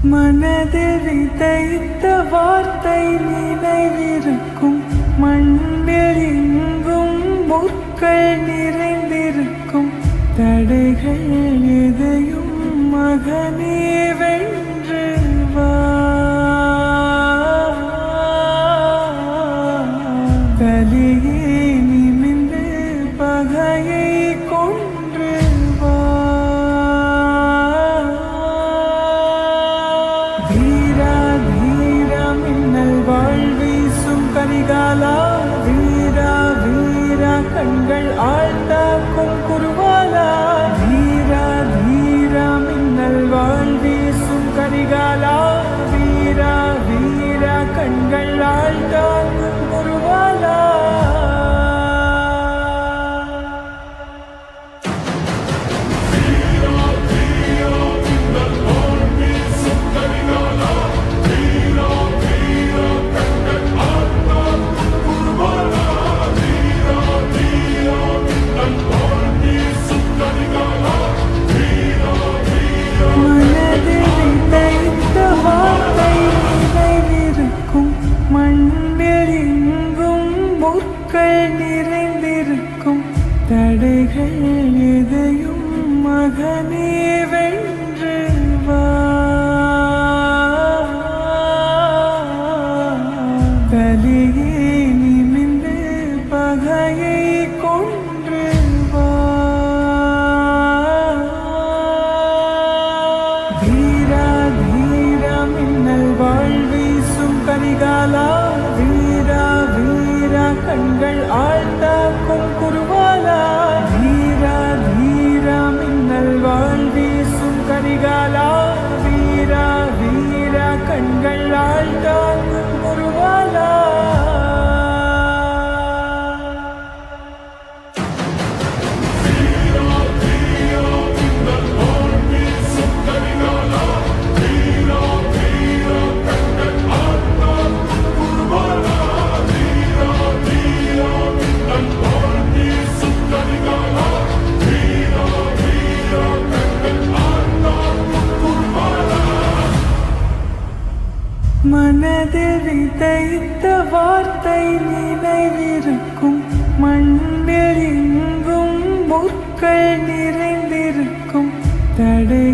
மனதில் விதைத்த வார்த்தை நினைவிருக்கும். மண்ணில் எங்கும் முற்கள் நிறைந்திருக்கும். தடைகள் எதையும் மகனே வென்று வா. தலையே நிமிர்ந்து பகையை கொன்று வா. வீரா வீரா மின்னல் வாழ்வீசும் கரிகாலா. வீரா வீரா கண்கள் ஆழ்ந்தாக்கும் குருவாலா. வீரா வீரா மின்னல் வாழ்வீசும் கரிகாலா. வீரா வீரா கண்கள் ஆழ்ந்தாக்கும் குருவாலா. மண்ணில் எங்கும் முற்கள் நிறைந்திருக்கும். தடைகள் எதையும் மகனே வென்று வா. தலையே நிமிர்ந்து பகையை கொன்று வா. வீரா வீரா மின்னல் வாழ்வீசும் கரிகாலா. வீரா வீரா கண்கள் ஆழ்ந்தாக்கும் குருவாலா. வீரா வீரா மின்னல் வாழ்வீசும் கரிகாலா. வீரா வீரா கண்கள் ஆழ்ந்தாக்கும் குருவாலா. மனதில் விதைத்த வார்த்தை நினைவிருக்கும். மண்ணில் எங்கும் முற்கள் நிறைந்திருக்கும். தடை